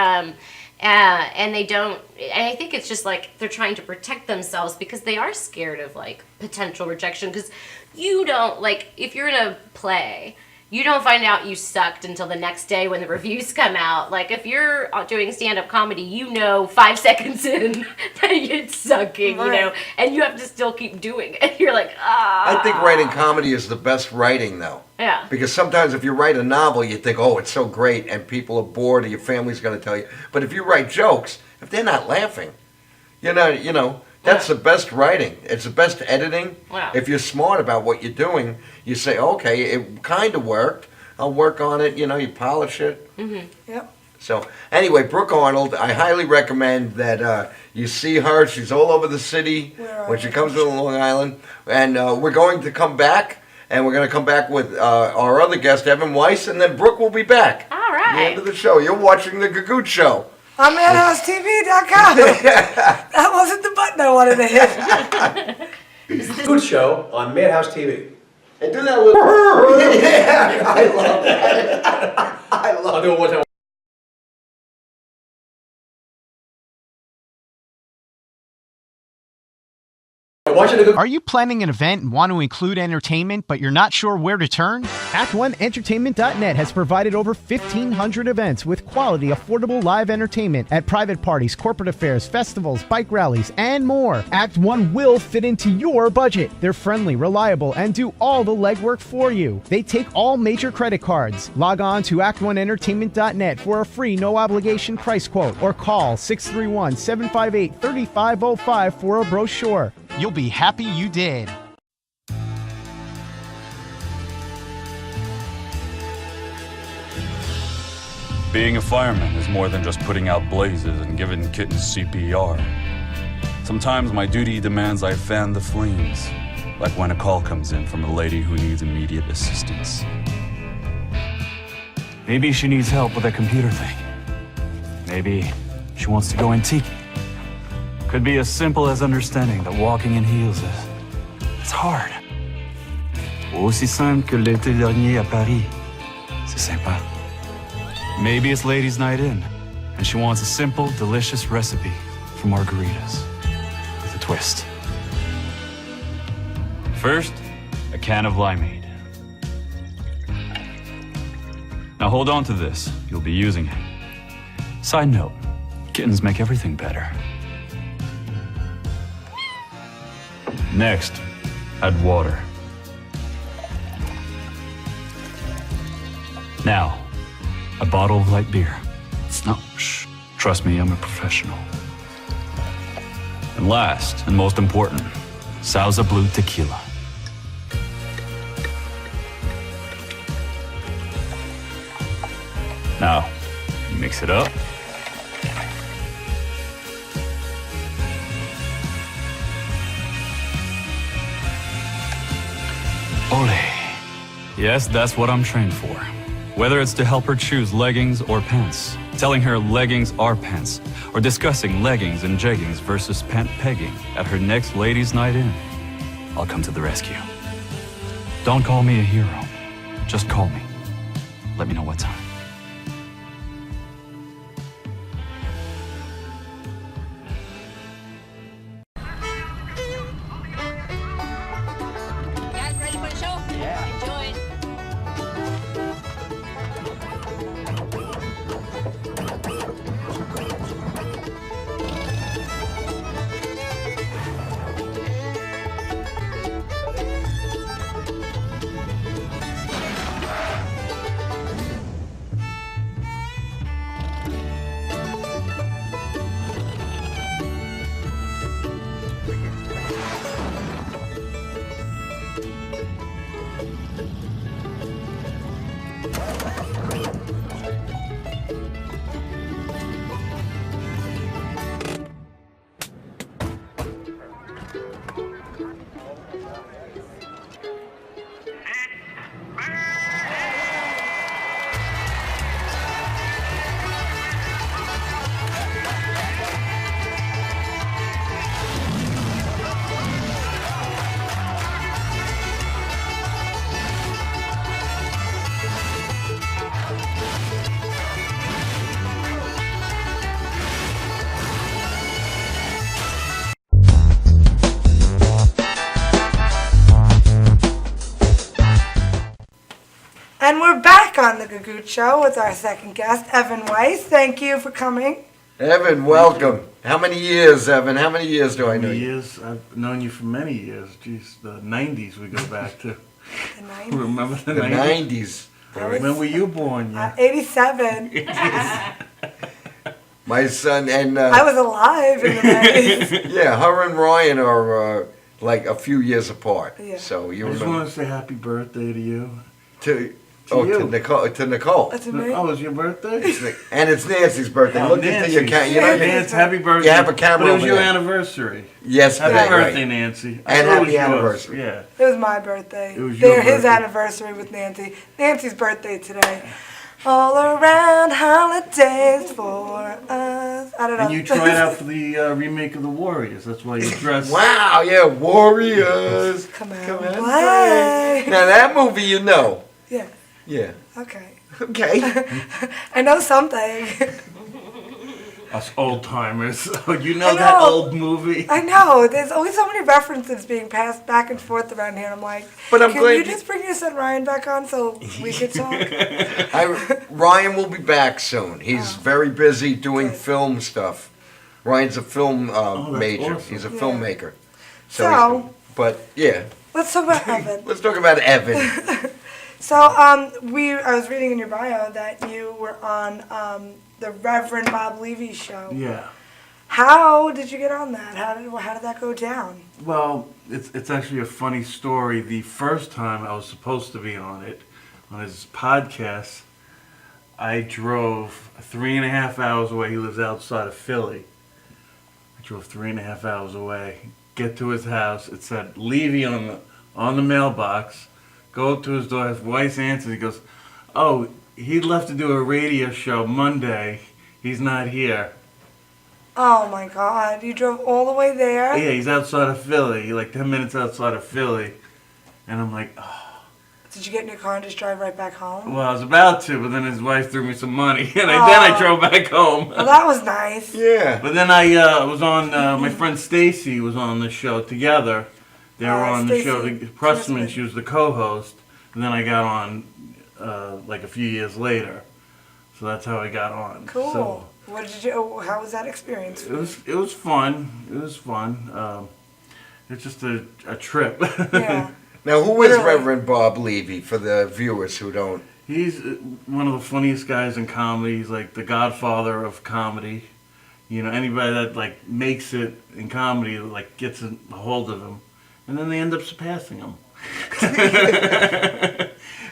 And they don't, and I think it's just like they're trying to protect themselves because they are scared of like potential rejection, because you don't, like, if you're in a play, you don't find out you sucked until the next day when the reviews come out. Like, if you're doing stand-up comedy, 5 seconds in that it's sucking, and you have to still keep doing it. You're like, I think writing comedy is the best writing, though. Yeah. Because sometimes if you write a novel, you think, oh, it's so great, and people are bored, or your family's going to tell you. But if you write jokes, if they're not laughing, that's the best writing. It's the best editing. Wow. If you're smart about what you're doing, you say, okay, it kind of worked, I'll work on it. You know, you polish it. Yep. So anyway, Brooke Arnold, I highly recommend that you see her. She's all over the city when she comes to Long Island, and we're going to come back, and we're going to come back with our other guest, Evan Weiss, and then Brooke will be back. All At the end right. of the show, you're watching the Gagoot Show. On MadHouseTV.com. That wasn't the button I wanted to hit. Food Show on Madhouse TV. And do that little. Yeah, I love that. I'll do it one time. Watching the Gagoot. Are you planning an event and want to include entertainment, but you're not sure where to turn? Act1Entertainment.net has provided over 1,500 events with quality, affordable live entertainment at private parties, corporate affairs, festivals, bike rallies, and more. Act 1 will fit into your budget. They're friendly, reliable, and do all the legwork for you. They take all major credit cards. Log on to Act1Entertainment.net for a free, no-obligation price quote or call 631-758-3505 for a brochure. You'll be happy you did. Being a fireman is more than just putting out blazes and giving kittens CPR. Sometimes my duty demands I fan the flames, like when a call comes in from a lady who needs immediate assistance. Maybe she needs help with a computer thing. Maybe she wants to go antique. Could be as simple as understanding that walking in heels it's hard. Aussi simple que l'été dernier à Paris. C'est sympa. Maybe it's ladies' night in, and she wants a simple, delicious recipe for margaritas with a twist. First, a can of limeade. Now hold on to this. You'll be using it. Side note, kittens make everything better. Next, add water. Now, a bottle of light beer. No, shh. Trust me, I'm a professional. And last, and most important, Sauza Blue Tequila. Now, mix it up. Ole. Yes, that's what I'm trained for. Whether it's to help her choose leggings or pants, telling her leggings are pants, or discussing leggings and jeggings versus pant pegging at her next ladies' night in, I'll come to the rescue. Don't call me a hero. Just call me. Let me know what time. Guys, ready for the show? Yeah. Enjoy. And we're back on the Gagoot Show with our second guest, Evan Weiss. Thank you for coming. Evan, welcome. How many years, Evan? How many years do I know you? Years? I've known you for many years. Geez, the 90s we go back to. The 90s. Remember the The 90s? 90s. When were you born? Yeah. 87. My son and... I was alive in the 90s. Yeah, her and Ryan are like a few years apart. Yeah. So you I just remember... want to say happy birthday to you. To, Oh, you. to Nicole. To Nicole. That's amazing. Oh, it's your birthday? And it's Nancy's birthday. Oh, Look into your camera. You know, Nancy, happy birthday. You have a camera But it was over your there. anniversary. Yes, Happy right, birthday, right. Nancy. I And thought it was happy yours. anniversary. Yeah. It was my birthday. It was your His birthday. anniversary with Nancy. Nancy's birthday today. All around holidays for us. I don't know. And you tried out for the remake of The Warriors. That's why you dressed. Wow, yeah, Warriors. Come on, Come on, play. Now that movie, you know. Yeah. Yeah. Okay. Okay. I know something. Us old timers. You I know know. that old movie? I know. There's always so many references being passed back and forth around here. I'm like, But I'm can glad you you- just bring your son Ryan back on so we could talk? Ryan will be back soon. He's very busy doing film stuff. Ryan's a film major. awesome. He's a Yeah. filmmaker. So- he's- but yeah, Let's talk about Evan. let's talk about Evan. So, I was reading in your bio that you were on the Reverend Bob Levy show. Yeah. How did you get on that? How did that go down? Well, it's actually a funny story. The first time I was supposed to be on his podcast, I drove 3.5 hours away. He lives outside of Philly. I drove 3.5 hours away. Get to his house. It said Levy on the mailbox. Go up to his door. His wife answers. He goes, "Oh, he left to do a radio show Monday. He's not here." Oh my God! You drove all the way there. Yeah, he's outside of Philly, like 10 minutes outside of Philly. And I'm like, oh. Did you get in your car and just drive right back home? Well, I was about to, but then his wife threw me some money, and then I drove back home. Well, that was nice. Yeah. But then I was on, my friend Stacy was on the show together. They were on the show, Stacey Pressman, she was the co-host, and then I got on like a few years later. So that's how I got on. Cool. So How was that experience? it was fun. It was fun. It's just a trip. Yeah. Now, who is Really? Reverend Bob Levy for the viewers who don't? He's one of the funniest guys in comedy. He's like the godfather of comedy. You know, anybody that like makes it in comedy like gets a hold of him, and then they end up surpassing him.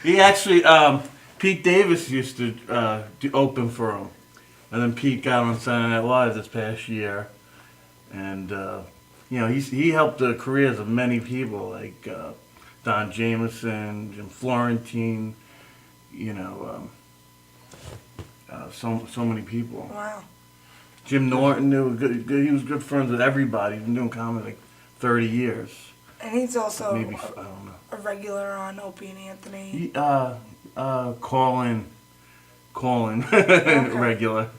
He actually, Pete Davis used to open for him, and then Pete got on Saturday Night Live this past year, and you know he helped the careers of many people like Don Jameson, Jim Florentine. You know, so many people. Wow. Jim Norton he was good friends with everybody. He's been doing comedy like 30 years. And he's also Maybe, I don't know. a regular on Opie and Anthony. He, call in, regular.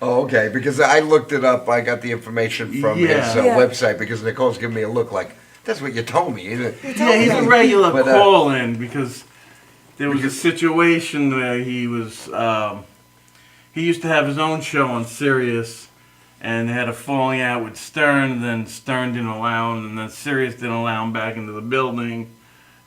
Oh, okay. Because I looked it up. I got the information from his Yeah. website because Nicole's giving me a look like that's what you told me. Yeah, he's a regular But, call in because there was a situation where he was. He used to have his own show on Sirius, and they had a falling out with Stern. And then Stern didn't allow him, and then Sirius didn't allow him back into the building,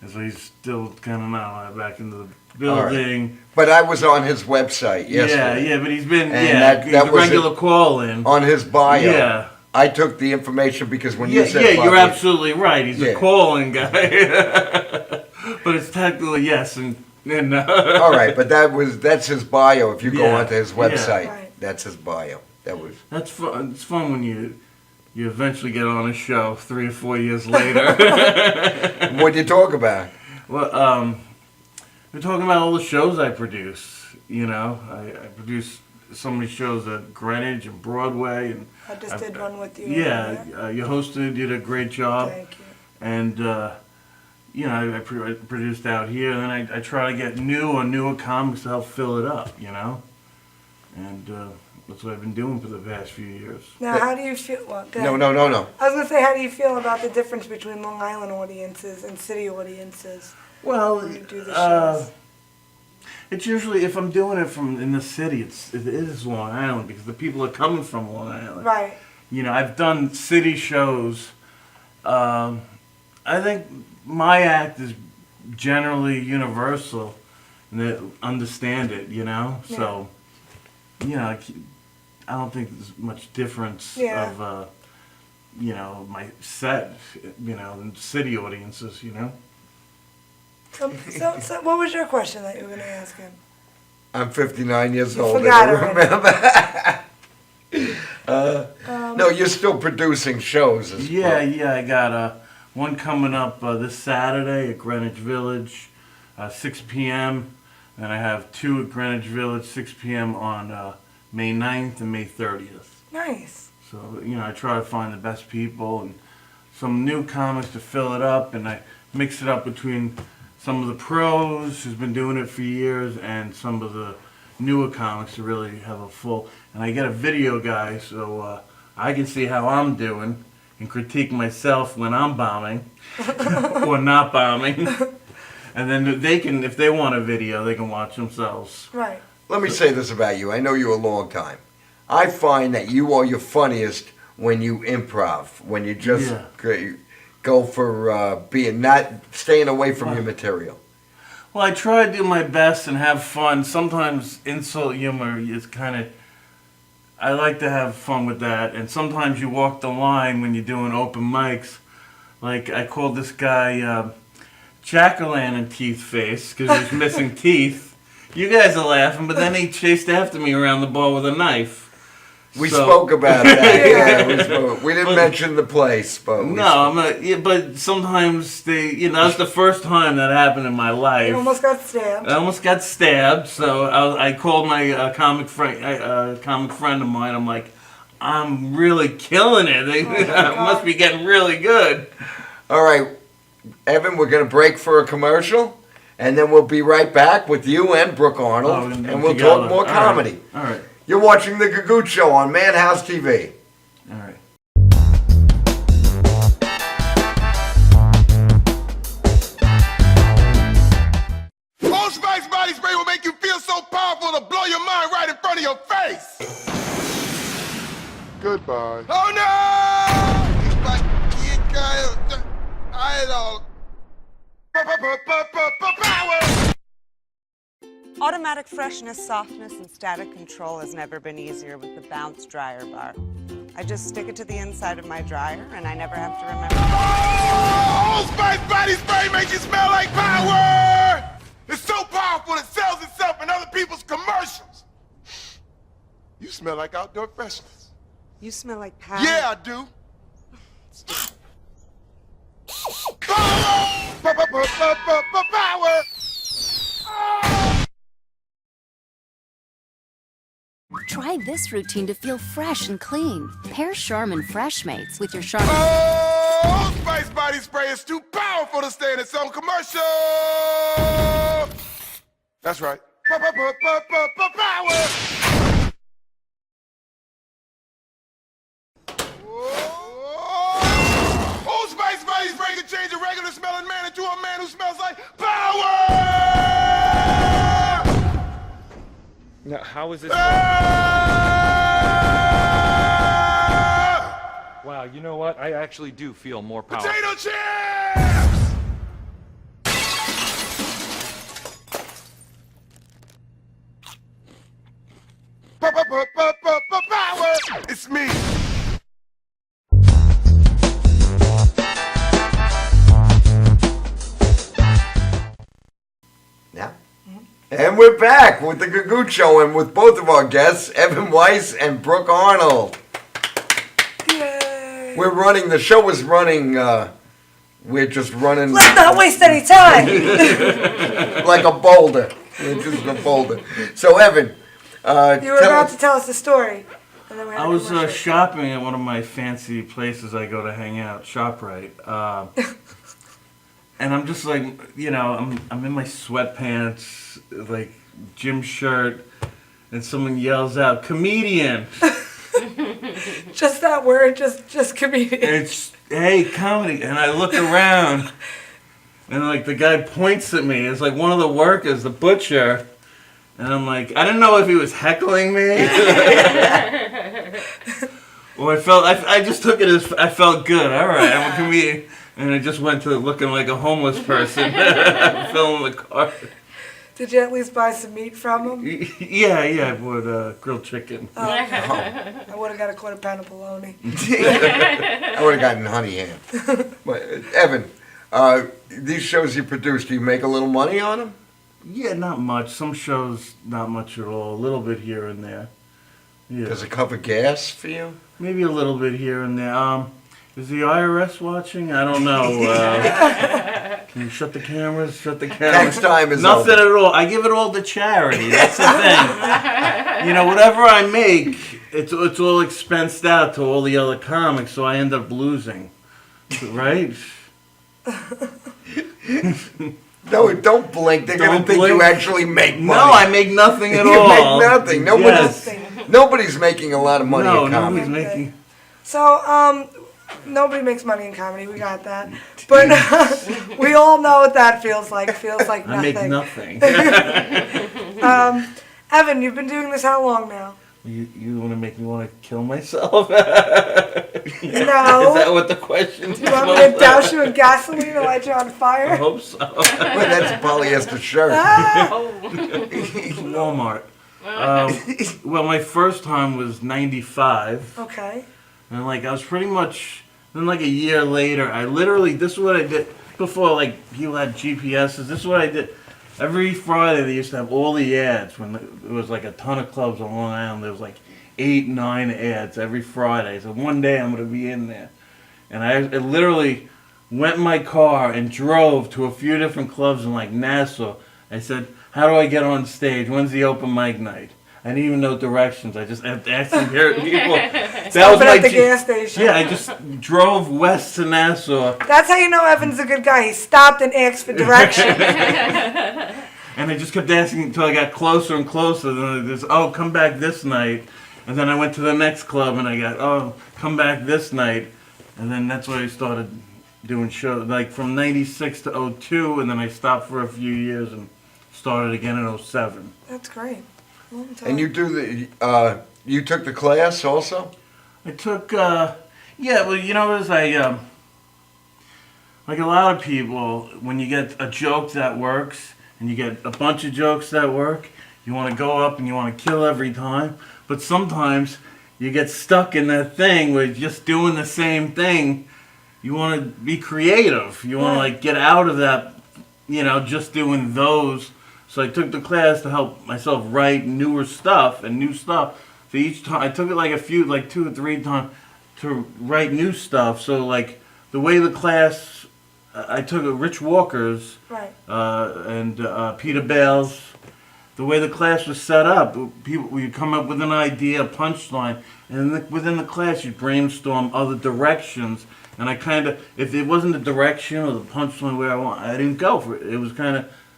and so he's still kind of not allowed back into the building. But I was on his website yesterday. Yeah, but he's been And he's a was regular call in on his bio. Yeah. I took the information because when you said you're Bobby- absolutely right. He's Yeah. a calling guy, but it's technically yes and. All right, but that's his bio. If you go Yeah, onto his yeah. website, Right. that's his bio. That's fun. It's fun when you eventually get on a show 3 or 4 years later. What'd you talk about? Well, we're talking about all the shows I produce. You know, I produce so many shows at Greenwich and Broadway, and I just did one with you. yeah, you hosted, did a great job. Thank you. And you know, I produced out here, and then I try to get newer comics to help fill it up, you know? And that's what I've been doing for the past few years. Now, how do you feel? Well, go No, ahead. no. I was going to say, how do you feel about the difference between Long Island audiences and city audiences? Well, when you do the shows? it's usually, if I'm doing it from in the city, it is Long Island, because the people are coming from Long Island. Right. You know, I've done city shows. I think my act is generally universal, and they understand it, you know? Yeah. So, you know, I don't think there's much difference Yeah. of, you know, my set, you know, in city audiences, you know? So what was your question that you were going to ask him? I'm 59 years You old. forgot I already. remember. No, you're still producing shows. Yeah, I got one coming up this Saturday at Greenwich Village, 6 p.m. And I have two at Greenwich Village, 6 p.m. on May 9th and May 30th. Nice. So, I try to find the best people and some new comics to fill it up, and I mix it up between some of the pros who's been doing it for years and some of the newer comics to really have a full. And I get a video guy so I can see how I'm doing and critique myself when I'm bombing or not bombing. And then they can, if they want a video, they can watch themselves. Right. Let me say this about you. I know you a long time. I find that you are your funniest when you improv, when you just go for not staying away from your material. Well, I try to do my best and have fun. Sometimes insult humor is kind of, I like to have fun with that. And sometimes you walk the line when you're doing open mics. Like I called this guy Jack-o'-lantern teeth face because he was missing teeth. You guys are laughing, but then he chased after me around the bar with a knife. We spoke about that. We spoke. We didn't mention the place, but but sometimes that's the first time that happened in my life. You almost got stabbed. I almost got stabbed, so I called my comic friend of mine. I'm like, I'm really killing it. I must be getting really good. All right, Evan, we're gonna break for a commercial, and then we'll be right back with you and Brooke Arnold, and we'll talk more comedy. All right. You're watching The Gagoot Show on MadHouseTV. All right. Old Spice body spray will make you feel so powerful to blow your mind right in front of your face. Goodbye. Oh no! It's like power. Automatic freshness, softness, and static control has never been easier with the Bounce Dryer Bar. I just stick it to the inside of my dryer, and I never have to remember. Old Spice body spray makes you smell like power! It's so powerful it sells itself in other people's commercials. You smell like outdoor freshness. You smell like power. Yeah, I do. Power! Try this routine to feel fresh and clean. Pair Charmin Fresh Mates with your Charmin. Oh, Spice body spray is too powerful to stay in its own commercial. That's right. Power. Oh, Spice body spray can change a regular smelling man into a man who smells like power. Now, how is this? Wow, you know what? I actually do feel more powerful. Potato chips! Power! It's me. Yeah. And we're back with the Gagoot Show and with both of our guests, Evan Weiss and Brooke Arnold. Yay. We're running, the show is running, we're just running. Let's not waste any time. Like a boulder. We're just a boulder. So, Evan, you were about to tell us the story. And then we had I was shopping at one of my fancy places I go to hang out, ShopRite. And I'm just like, I'm in my sweatpants, like gym shirt, and someone yells out, "Comedian!" Just that word, just comedian. It's, hey, comedy. And I look around, and like the guy points at me. It's like one of the workers, the butcher. And I'm like, I didn't know if he was heckling me. Or I just took it as, I felt good. All right, I'm a comedian. And I just went to looking like a homeless person, filling the car. Did you at least buy some meat from him? Yeah, I bought grilled chicken. Oh, okay. I would have got a quarter pound of bologna. I would have gotten honey ham. But, Evan, These shows you produce, do you make a little money on them? Yeah, not much. Some shows, not much at all. A little bit here and there. Yeah. Does it cover gas for you? Maybe a little bit here and there. Is the IRS watching? I don't know. Can you shut the cameras? Shut the cameras. Tax time is nothing over. at all. I give it all to charity. That's the thing. You know, whatever I make, it's all expensed out to all the other comics, so I end up losing. Right? No, don't blink. They're going to think you actually make money. No, I make nothing at you all. make nothing. Nobody's making a lot of money in comedy. Nobody's making. So, nobody makes money in comedy. We got that. But we all know what that feels like. It feels like nothing. I make nothing. Evan, you've been doing this how long now? You want to make me want to kill myself? No. Is that what the question is? Do you want me to douse you in gasoline and light you on fire? I hope so. Well, that's a polyester shirt. Walmart. Well, my first time was 95. Okay. And I was pretty much, then a year later, I literally, this is what I did, before people had GPSs, this is what I did. Every Friday they used to have all the ads when there was a ton of clubs on Long Island. There was 8, 9 ads every Friday. So one day I'm going to be in there. And I literally went in my car and drove to a few different clubs in Nassau. I said, how do I get on stage? When's the open mic night? I didn't even know directions. I just asked people. That was at the gas station. Yeah, I just drove west to Nassau. That's how you know Evan's a good guy. He stopped and asked for directions. And I just kept asking until I got closer and closer. Then there's, come back this night. And then I went to the next club and I got, come back this night. And then that's when I started doing shows, from 96 to 02. And then I stopped for a few years and started again in 07. That's great. Long time. And you do you took the class also? I took, well, as like a lot of people, when you get a joke that works, and you get a bunch of jokes that work, you want to go up and you want to kill every time. But sometimes you get stuck in that thing where you're just doing the same thing. You want to be creative. You want to get out of that, just doing those. So I took the class to help myself write newer stuff and new stuff. So each time, I took it 2 or 3 times to write new stuff. So the way the class, I took Rich Walker's and Peter Bale's. The way the class was set up, we come up with an idea, a punchline, and within the class you brainstorm other directions. And I if it wasn't the direction or the punchline where I didn't go for it. It was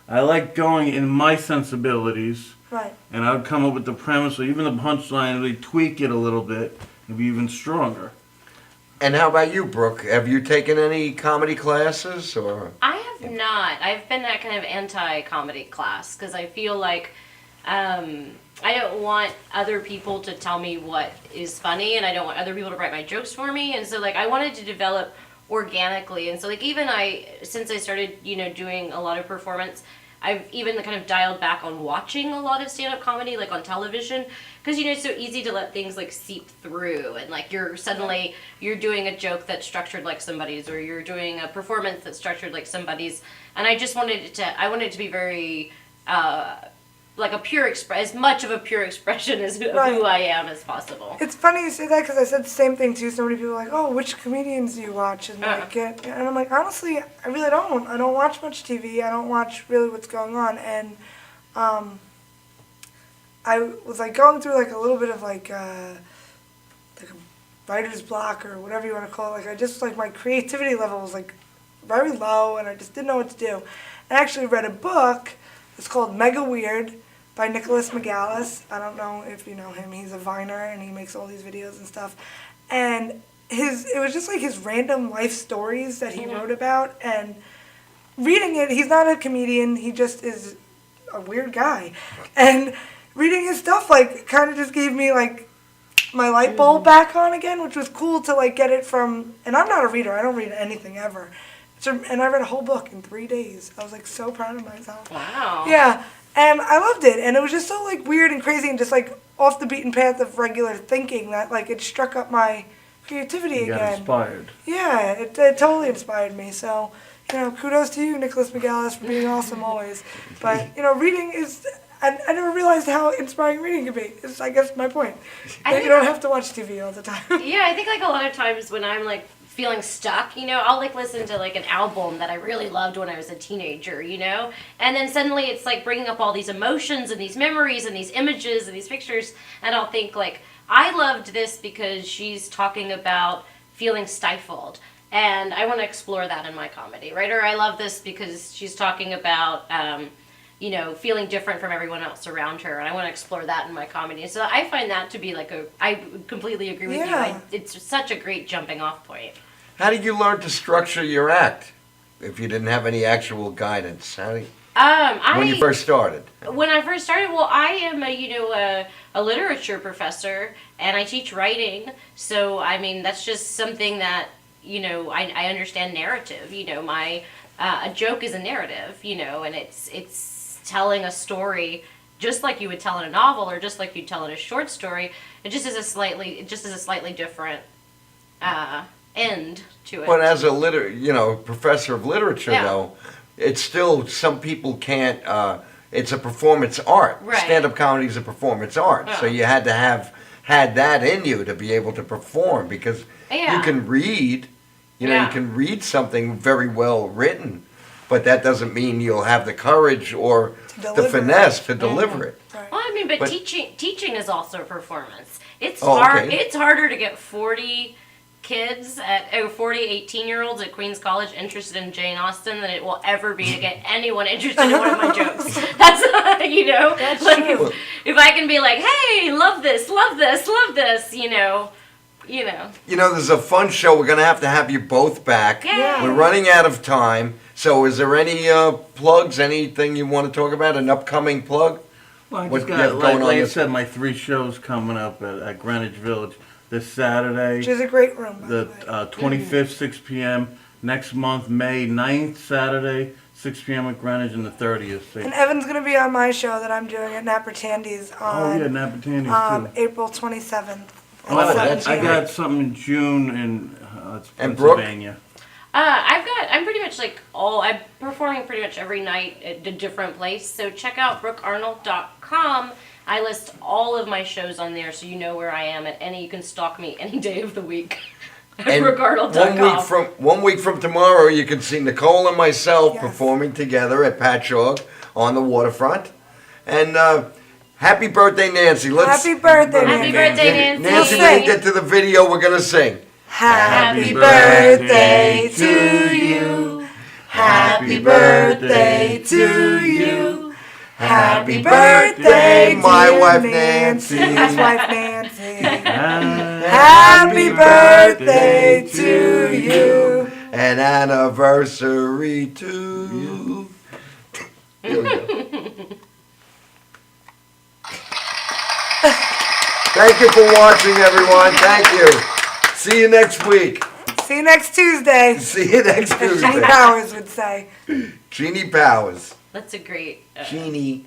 I like going in my sensibilities. Right. And I would come up with the premise, or even the punchline, really tweak it a little bit and be even stronger. And how about you, Brooke? Have you taken any comedy classes, or? I have not. I've been that kind of anti-comedy class because I feel like I don't want other people to tell me what is funny, and I don't want other people to write my jokes for me. And so I wanted to develop organically. And so even since I started, doing a lot of performance, I've even kind of dialed back on watching a lot of stand-up comedy, on television, because it's so easy to let things seep through, and you're doing a joke that's structured like somebody's, or you're doing a performance that's structured like somebody's, and I just wanted it to be very a pure as much of a pure expression as who I am as possible. It's funny you say that because I said the same thing too. So many people are like, oh, which comedians do you watch? And and I'm like, honestly, I really don't. I don't watch much TV. I don't watch really what's going on. And I was going through a little bit of a writer's block or whatever you want to call it. I just my creativity level was very low, and I just didn't know what to do. I actually read a book. It's called Mega Weird by Nicholas McGallis. I don't know if you know him. He's a Viner, and he makes all these videos and stuff. And it was just his random life stories that he wrote about. And reading it, he's not a comedian. He just is a weird guy. And reading his stuff kind of just gave me my light bulb back on again, which was cool to get it from. And I'm not a reader. I don't read anything ever. And I read a whole book in 3 days. I was so proud of myself. Wow. Yeah, and I loved it. And it was just so weird and crazy and just off the beaten path of regular thinking that it struck up my creativity again. You got inspired. Yeah, it totally inspired me. So kudos to you, Nicholas McGallis, for being awesome always. But, reading is, I never realized how inspiring reading can be, is I guess my point. You don't have to watch TV all the time. Yeah, I think like a lot of times when I'm like feeling stuck, I'll like listen to like an album that I really loved when I was a teenager, and then suddenly it's like bringing up all these emotions and these memories and these images and these pictures, and I'll think like, I loved this because she's talking about feeling stifled, and I want to explore that in my comedy, right? Or I love this because she's talking about feeling different from everyone else around her, and I want to explore that in my comedy. So I find that to be like I completely agree with you. It's such a great jumping off point. How did you learn to structure your act if you didn't have any actual guidance? When you first started? When I first started, well, I am a literature professor, and I teach writing. So, I mean, that's just something that, I understand narrative. A joke is a narrative, and it's telling a story just like you would tell in a novel or just like you'd tell in a short story. It just is a slightly different end to it. But as a professor of literature, though, it's still, some people can't, it's a performance art. Right. Stand-up comedy is a performance art. So you had to have had that in you to be able to perform, because you can read, you can read something very well written, but that doesn't mean you'll have the courage or the finesse to deliver it. Well, I mean, but teaching is also a performance. It's hard. It's harder to get 40 kids 18-year-olds at Queens College interested in Jane Austen than it will ever be to get anyone interested in one of my jokes. That's That's like true. if I can be like, hey, love this, There's a fun show. We're going to have you both back. Yeah. We're running out of time. So is there any plugs, anything you want to talk about, an upcoming plug? Well, I What just you have got, going on like I this- said, my 3 shows coming up at Greenwich Village this Saturday. Which is a great room, by The 25th, 6 p.m. Next month, May 9th, Saturday, 6 p.m. at Greenwich, and the 30th. And Evan's going to be on my show that I'm doing at Napper Tandy's on Napper Tandy's too. April 27th. Oh, I got something in June in And Brooke? Pennsylvania. I'm performing pretty much every night at a different place. So check out brookearnold.com. I list all of my shows on there, so you know where I am you can stalk me any day of the week at And brookearnold.com. 1 week from tomorrow, you can see Nicole and myself performing together at Patchogue on the waterfront. And happy birthday, Nancy. Happy birthday, Nancy. Happy birthday, Nancy. Nancy, when we get to the video, we're going to sing. Happy birthday to you. Happy birthday to you. Happy birthday, my dear wife Nancy. Nancy. His wife Nancy. Happy birthday to you. An anniversary to you. Here we go. Thank you for watching, everyone. Thank you. See you next week. See you next Tuesday. See you next As Tuesday. Jeannie Powers would say. Jeannie Powers. That's a great... Jeannie.